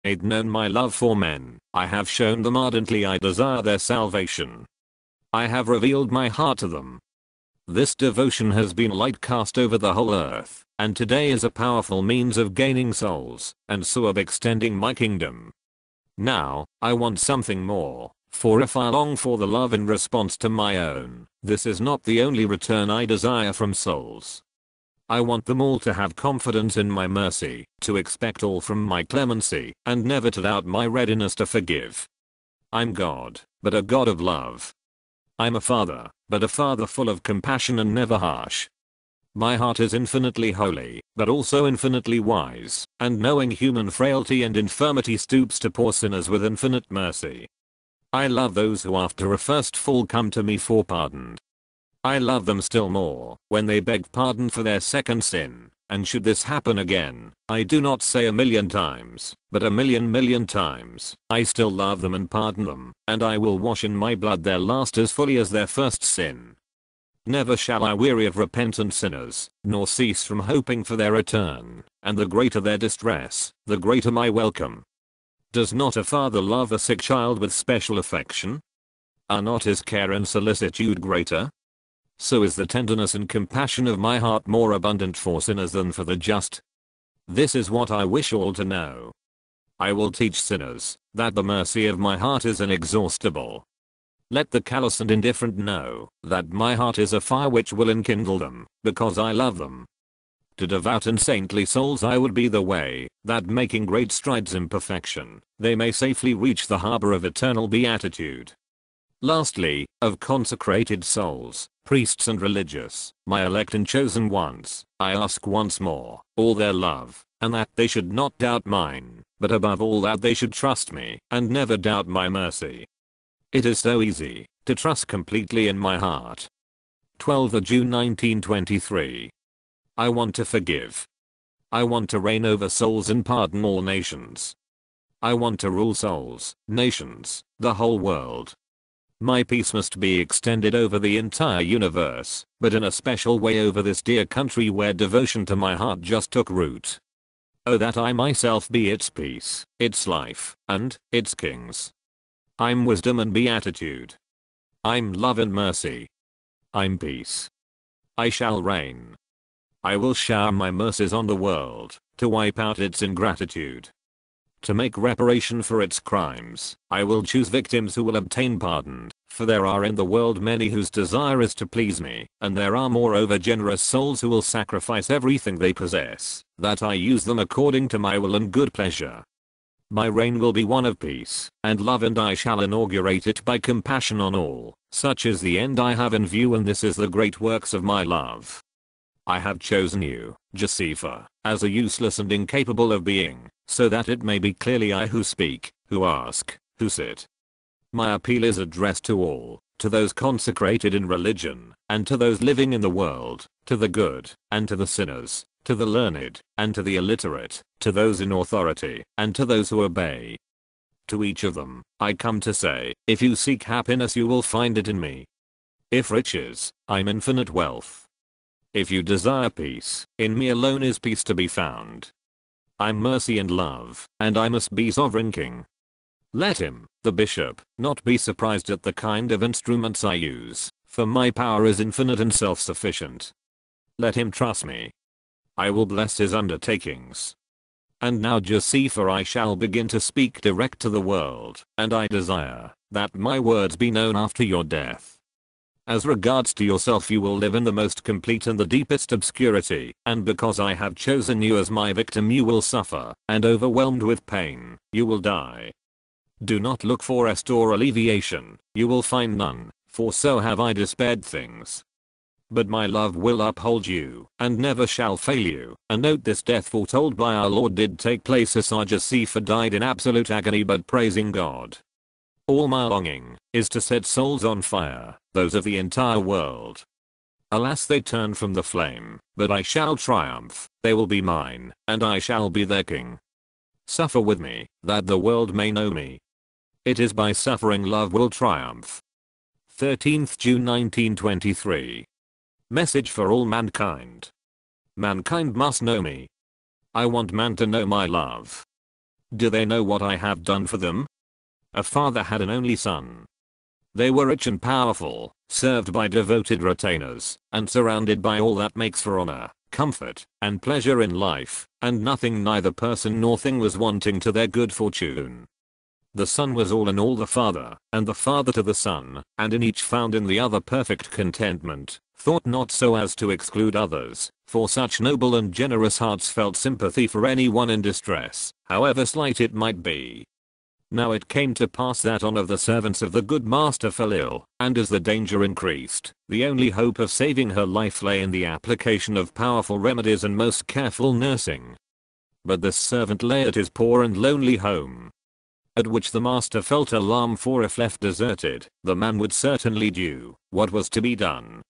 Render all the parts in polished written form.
made known my love for men. I have shown them ardently I desire their salvation. I have revealed my heart to them. This devotion has been light cast over the whole earth, and today is a powerful means of gaining souls, and so of extending my kingdom. Now, I want something more, for if I long for the love in response to my own, this is not the only return I desire from souls. I want them all to have confidence in my mercy, to expect all from my clemency, and never to doubt my readiness to forgive. I'm God, but a God of love. I'm a father, but a father full of compassion and never harsh. My heart is infinitely holy, but also infinitely wise, and knowing human frailty and infirmity stoops to poor sinners with infinite mercy. I love those who after a first fall come to me for pardon. I love them still more when they beg pardon for their second sin, and should this happen again, I do not say 1,000,000 times, but 1,000,000,000 times, I still love them and pardon them, and I will wash in my blood their last as fully as their first sin. Never shall I weary of repentant sinners, nor cease from hoping for their return, and the greater their distress, the greater my welcome. Does not a father love a sick child with special affection? Are not his care and solicitude greater? So is the tenderness and compassion of my heart more abundant for sinners than for the just. This is what I wish all to know. I will teach sinners that the mercy of my heart is inexhaustible. Let the callous and indifferent know that my heart is a fire which will enkindle them, because I love them. To devout and saintly souls I would be the way, that making great strides in perfection, they may safely reach the harbor of eternal beatitude. Lastly, of consecrated souls, priests and religious, my elect and chosen ones, I ask once more, all their love, and that they should not doubt mine, but above all that they should trust me, and never doubt my mercy. It is so easy, to trust completely in my heart. 12 June 1923. I want to forgive. I want to reign over souls and pardon all nations. I want to rule souls, nations, the whole world. My peace must be extended over the entire universe, but in a special way over this dear country where devotion to my heart just took root. Oh, that I myself be its peace, its life, and its kings. I'm wisdom and beatitude. I'm love and mercy. I'm peace. I shall reign. I will shower my mercies on the world, to wipe out its ingratitude. To make reparation for its crimes, I will choose victims who will obtain pardon, for there are in the world many whose desire is to please me, and there are moreover generous souls who will sacrifice everything they possess, that I use them according to my will and good pleasure. My reign will be one of peace and love, and I shall inaugurate it by compassion on all. Such is the end I have in view, and this is the great works of my love. I have chosen you, Josefa, as a useless and incapable of being, so that it may be clearly I who speak, who ask, who sit. My appeal is addressed to all, to those consecrated in religion, and to those living in the world, to the good, and to the sinners, to the learned, and to the illiterate, to those in authority, and to those who obey. To each of them, I come to say, if you seek happiness you will find it in me. If riches, I'm infinite wealth. If you desire peace, in me alone is peace to be found. I'm mercy and love, and I must be sovereign king. Let him, the bishop, not be surprised at the kind of instruments I use, for my power is infinite and self-sufficient. Let him trust me. I will bless his undertakings. And now, Josefa, I shall begin to speak direct to the world, and I desire that my words be known after your death. As regards to yourself, you will live in the most complete and the deepest obscurity, and because I have chosen you as my victim you will suffer, and overwhelmed with pain, you will die. Do not look for rest or alleviation, you will find none, for so have I despaired things. But my love will uphold you, and never shall fail you, and note this death foretold by our Lord did take place as our Josefa died in absolute agony but praising God. All my longing is to set souls on fire, those of the entire world. Alas, they turn from the flame, but I shall triumph, they will be mine, and I shall be their king. Suffer with me, that the world may know me. It is by suffering love will triumph. 13th June 1923. Message for all mankind. Mankind must know me. I want man to know my love. Do they know what I have done for them? A father had an only son. They were rich and powerful, served by devoted retainers, and surrounded by all that makes for honor, comfort, and pleasure in life, and nothing neither person nor thing was wanting to their good fortune. The son was all in all the father, and the father to the son, and in each found in the other perfect contentment, thought not so as to exclude others, for such noble and generous hearts felt sympathy for anyone in distress, however slight it might be. Now it came to pass that one of the servants of the good master fell ill, and as the danger increased, the only hope of saving her life lay in the application of powerful remedies and most careful nursing. But this servant lay at his poor and lonely home, at which the master felt alarm, for if left deserted, the man would certainly do what was to be done.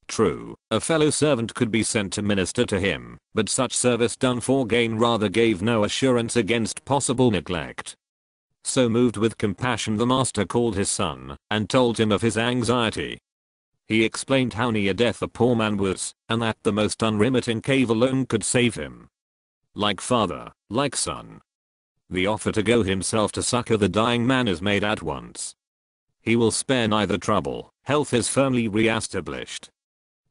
True, a fellow servant could be sent to minister to him, but such service done for gain rather gave no assurance against possible neglect. So moved with compassion, the master called his son, and told him of his anxiety. He explained how near death the poor man was, and that the most unremitting cave alone could save him. Like father, like son, the offer to go himself to succor the dying man is made at once. He will spare neither trouble, health is firmly re-established.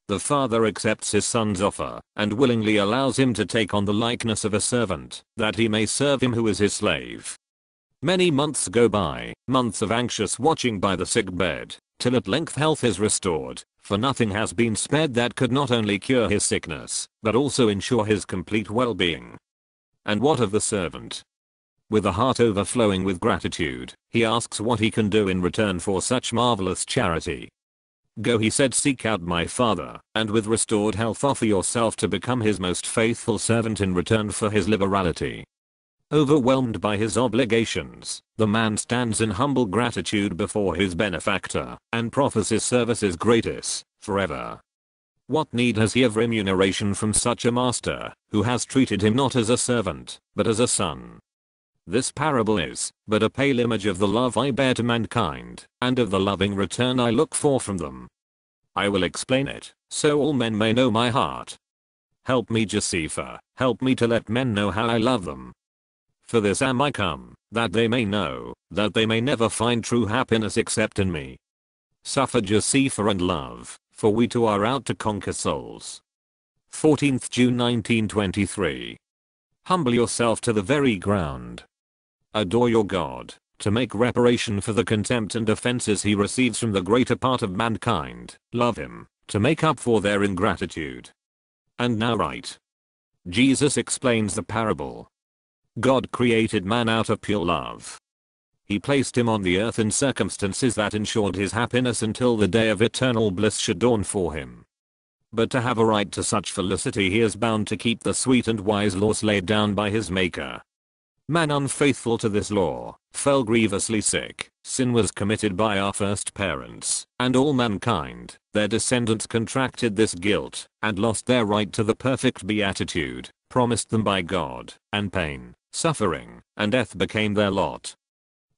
The father accepts his son's offer, and willingly allows him to take on the likeness of a servant, that he may serve him who is his slave. Many months go by, months of anxious watching by the sick bed, till at length health is restored, for nothing has been spared that could not only cure his sickness, but also ensure his complete well-being. And what of the servant? With a heart overflowing with gratitude, he asks what he can do in return for such marvelous charity. Go, he said, seek out my father, and with restored health offer yourself to become his most faithful servant in return for his liberality. Overwhelmed by his obligations, the man stands in humble gratitude before his benefactor, and proffers his services gratis, forever. What need has he of remuneration from such a master, who has treated him not as a servant, but as a son? This parable is but a pale image of the love I bear to mankind, and of the loving return I look for from them. I will explain it, so all men may know my heart. Help me, Josefa, help me to let men know how I love them. For this am I come, that they may know, that they may never find true happiness except in me. Suffer, Josefa, and love, for we too are out to conquer souls. 14th June 1923. Humble yourself to the very ground. Adore your God, to make reparation for the contempt and offenses he receives from the greater part of mankind. Love him, to make up for their ingratitude. And now write. Jesus explains the parable. God created man out of pure love. He placed him on the earth in circumstances that ensured his happiness until the day of eternal bliss should dawn for him. But to have a right to such felicity, he is bound to keep the sweet and wise laws laid down by his Maker. Man unfaithful to this law, fell grievously sick, sin was committed by our first parents, and all mankind, their descendants, contracted this guilt, and lost their right to the perfect beatitude, promised them by God, and pain, suffering, and death became their lot.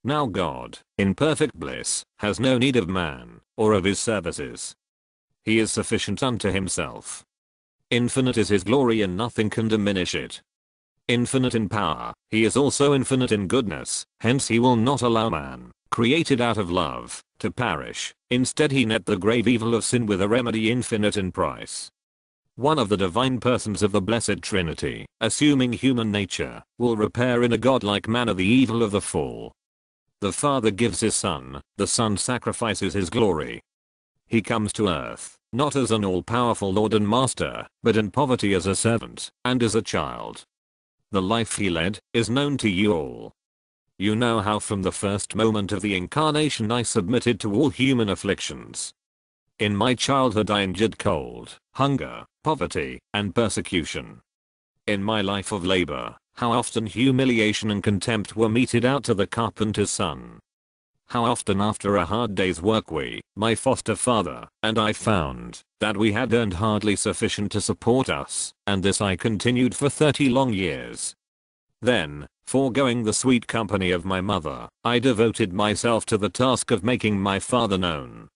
Now God, in perfect bliss, has no need of man, or of his services. He is sufficient unto himself. Infinite is his glory, and nothing can diminish it. Infinite in power, he is also infinite in goodness, hence he will not allow man, created out of love, to perish. Instead he met the grave evil of sin with a remedy infinite in price. One of the divine persons of the Blessed Trinity, assuming human nature, will repair in a godlike manner the evil of the fall. The Father gives his Son, the Son sacrifices his glory. He comes to earth, not as an all-powerful Lord and Master, but in poverty as a servant, and as a child. The life he led, is known to you all. You know how from the first moment of the incarnation I submitted to all human afflictions. In my childhood I endured cold, hunger, poverty, and persecution. In my life of labor, how often humiliation and contempt were meted out to the carpenter's son. How often after a hard day's work we, my foster father, and I found, that we had earned hardly sufficient to support us, and this I continued for 30 long years. Then, foregoing the sweet company of my mother, I devoted myself to the task of making my Father known.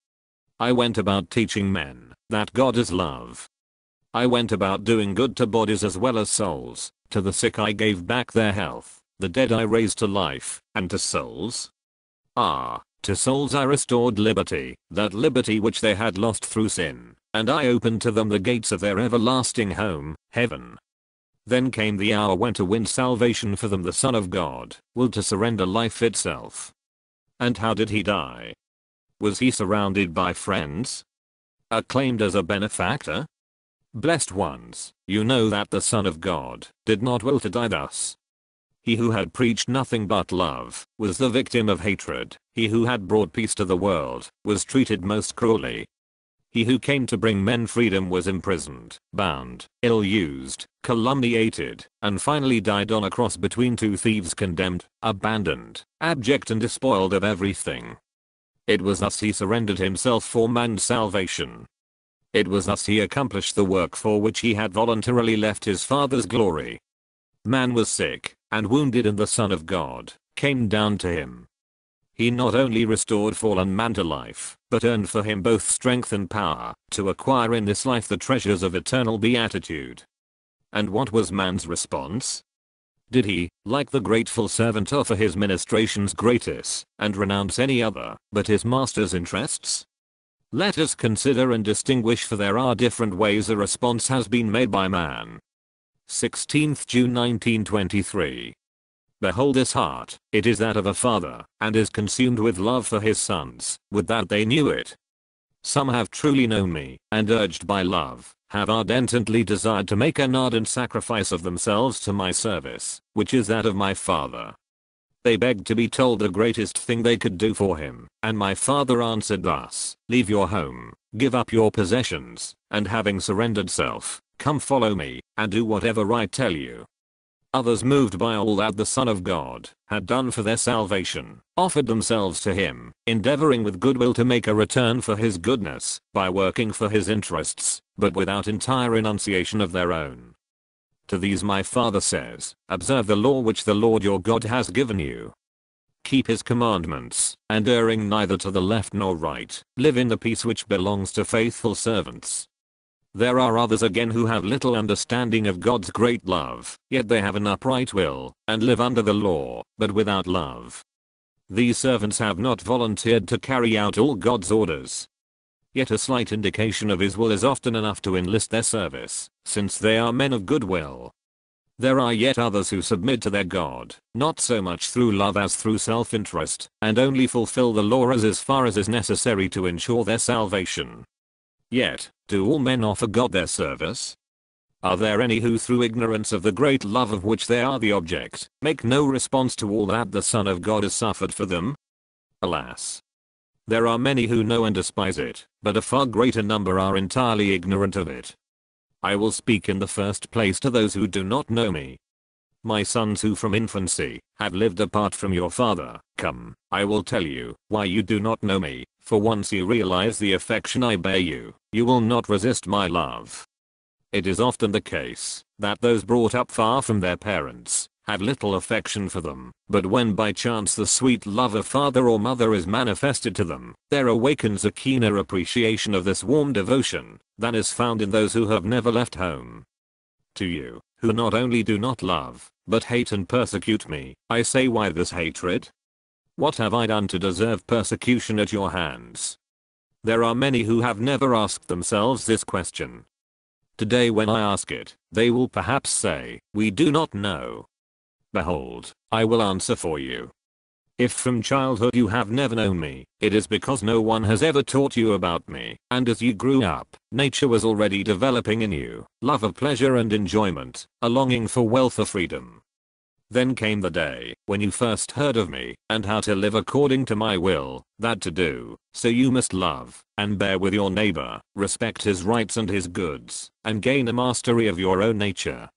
I went about teaching men, that God is love. I went about doing good to bodies as well as souls. To the sick I gave back their health, The dead I raised to life, and to souls? Ah, to souls I restored liberty, that liberty which they had lost through sin, and I opened to them the gates of their everlasting home, heaven. Then came the hour when to win salvation for them the Son of God, will to surrender life itself. And how did he die? Was he surrounded by friends? Acclaimed as a benefactor? Blessed ones, you know that the Son of God did not will to die thus. He who had preached nothing but love was the victim of hatred. He who had brought peace to the world was treated most cruelly. He who came to bring men freedom was imprisoned, bound, ill-used, calumniated, and finally died on a cross between two thieves, condemned, abandoned, abject and despoiled of everything. It was thus he surrendered himself for man's salvation. It was thus he accomplished the work for which he had voluntarily left his Father's glory. Man was sick and wounded, and the Son of God came down to him. He not only restored fallen man to life, but earned for him both strength and power to acquire in this life the treasures of eternal beatitude. And what was man's response? Did he, like the grateful servant, offer his ministrations gratis and renounce any other but his master's interests? Let us consider and distinguish, for there are different ways a response has been made by man. 16th June 1923. Behold, this heart, it is that of a father, and is consumed with love for his sons, would that they knew it. Some have truly known me, and urged by love, have ardently desired to make an ardent sacrifice of themselves to my service, which is that of my Father. They begged to be told the greatest thing they could do for him, and my Father answered thus: leave your home, give up your possessions, and having surrendered self, come follow me, and do whatever I tell you. Others, moved by all that the Son of God had done for their salvation, offered themselves to him, endeavoring with goodwill to make a return for his goodness, by working for his interests, but without entire renunciation of their own. To these my Father says, observe the law which the Lord your God has given you. Keep his commandments, and erring neither to the left nor right, live in the peace which belongs to faithful servants. There are others again who have little understanding of God's great love, yet they have an upright will, and live under the law, but without love. These servants have not volunteered to carry out all God's orders. Yet a slight indication of his will is often enough to enlist their service, since they are men of good will. There are yet others who submit to their God, not so much through love as through self-interest, and only fulfill the law as far as is necessary to ensure their salvation. Yet, do all men offer God their service? Are there any who, through ignorance of the great love of which they are the object, make no response to all that the Son of God has suffered for them? Alas! There are many who know and despise it, but a far greater number are entirely ignorant of it. I will speak in the first place to those who do not know me. My sons who from infancy have lived apart from your Father, come, I will tell you why you do not know me, for once you realize the affection I bear you, you will not resist my love. It is often the case that those brought up far from their parents have little affection for them, but when by chance the sweet love of father or mother is manifested to them, there awakens a keener appreciation of this warm devotion than is found in those who have never left home. To you, who not only do not love, but hate and persecute me, I say, why this hatred? What have I done to deserve persecution at your hands? There are many who have never asked themselves this question. Today when I ask it, they will perhaps say, we do not know. Behold, I will answer for you. If from childhood you have never known me, it is because no one has ever taught you about me, and as you grew up, nature was already developing in you, love of pleasure and enjoyment, a longing for wealth or freedom. Then came the day when you first heard of me, and how to live according to my will, that to do, so you must love, and bear with your neighbor, respect his rights and his goods, and gain a mastery of your own nature.